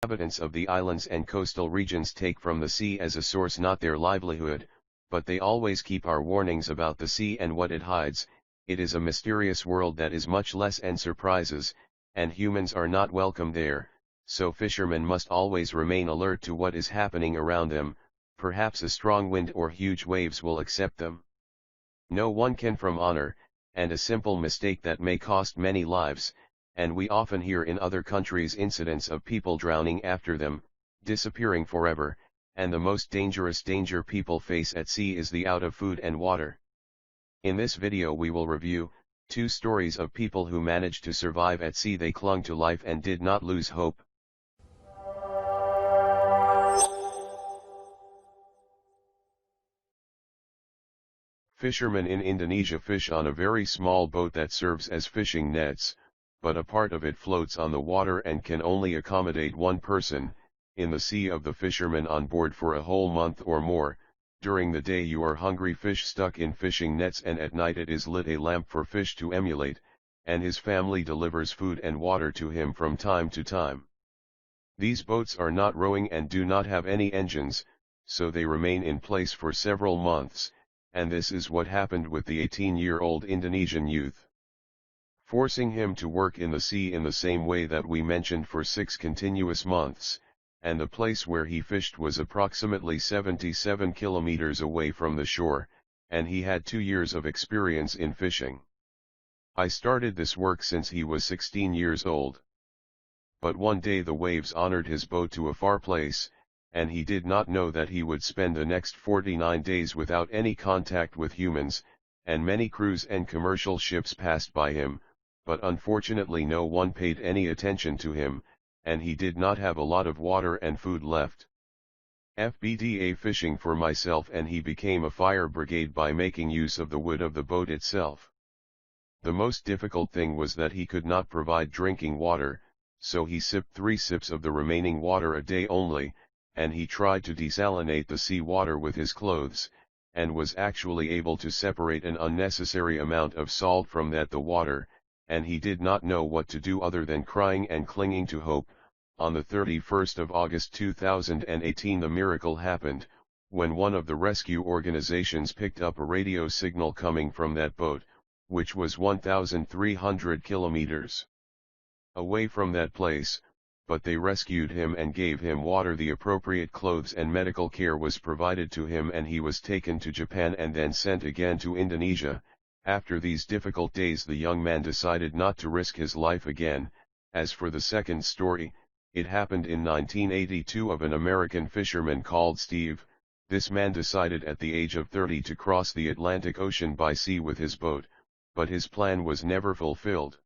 Inhabitants of the islands and coastal regions take from the sea as a source not their livelihood, but they always keep our warnings about the sea and what it hides. It is a mysterious world that is much less and surprises, and humans are not welcome there, so fishermen must always remain alert to what is happening around them. Perhaps a strong wind or huge waves will accept them. No one can from honor, and a simple mistake that may cost many lives, and we often hear in other countries incidents of people drowning after them, disappearing forever, and the most dangerous danger people face at sea is the out of food and water. In this video we will review 2 stories of people who managed to survive at sea. They clung to life and did not lose hope. Fishermen in Indonesia fish on a very small boat that serves as fishing nets, but a part of it floats on the water and can only accommodate 1 person. In the sea of the fishermen on board for a whole month or more. During the day you are hungry fish stuck in fishing nets, and at night it is lit a lamp for fish to emulate, and his family delivers food and water to him from time to time. These boats are not rowing and do not have any engines, so they remain in place for several months, and this is what happened with the 18-year-old Indonesian youth. Forcing him to work in the sea in the same way that we mentioned for 6 continuous months, and the place where he fished was approximately 77 kilometers away from the shore, and he had 2 years of experience in fishing. I started this work since he was 16 years old. But one day the waves honored his boat to a far place, and he did not know that he would spend the next 49 days without any contact with humans, and many cruise and commercial ships passed by him, but unfortunately no one paid any attention to him, and he did not have a lot of water and food left. FBDA fishing for myself, and he became a fire brigade by making use of the wood of the boat itself. The most difficult thing was that he could not provide drinking water, so he sipped 3 sips of the remaining water a day only, and he tried to desalinate the sea water with his clothes, and was actually able to separate an unnecessary amount of salt from the water, and he did not know what to do other than crying and clinging to hope. On the 31st of August 2018 the miracle happened, when one of the rescue organizations picked up a radio signal coming from that boat, which was 1,300 kilometers away from that place, but they rescued him and gave him water. The appropriate clothes and medical care was provided to him, and he was taken to Japan and then sent again to Indonesia. After these difficult days the young man decided not to risk his life again. As for the second story, it happened in 1982 of an American fisherman called Steve. This man decided at the age of 30 to cross the Atlantic Ocean by sea with his boat, but his plan was never fulfilled.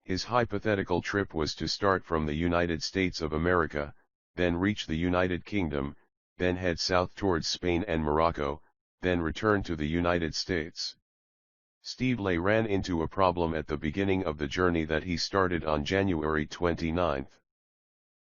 His hypothetical trip was to start from the United States of America, then reach the United Kingdom, then head south towards Spain and Morocco, then return to the United States. Steve ran into a problem at the beginning of the journey that he started on January 29.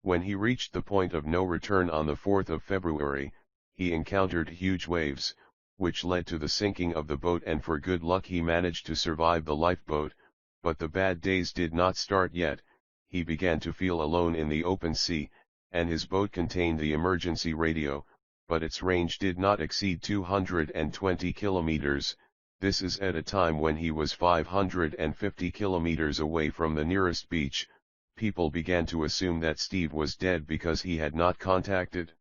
When he reached the point of no return on the 4th of February, he encountered huge waves, which led to the sinking of the boat, and for good luck he managed to survive the lifeboat, but the bad days did not start yet. He began to feel alone in the open sea, and his boat contained the emergency radio, but its range did not exceed 220 kilometers. This is at a time when he was 550 kilometers away from the nearest beach. People began to assume that Steve was dead because he had not contacted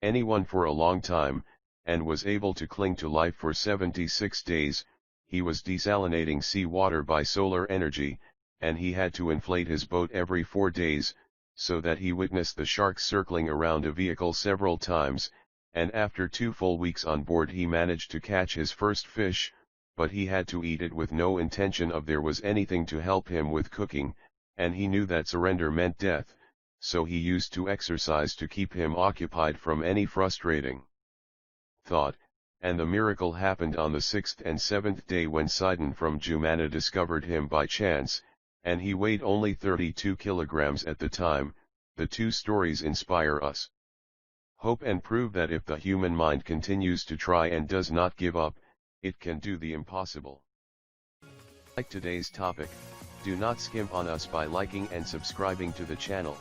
anyone for a long time, and was able to cling to life for 76 days. He was desalinating sea water by solar energy, and he had to inflate his boat every 4 days, so that he witnessed the sharks circling around a vehicle several times, and after 2 full weeks on board he managed to catch his first fish, but he had to eat it with no intention of there was anything to help him with cooking, and he knew that surrender meant death, so he used to exercise to keep him occupied from any frustrating thought. And the miracle happened on the 6th and 7th day when Sidon from Jumana discovered him by chance, and he weighed only 32 kilograms at the time. The 2 stories inspire us hope and prove that if the human mind continues to try and does not give up, it can do the impossible. Like today's topic, do not skimp on us by liking and subscribing to the channel.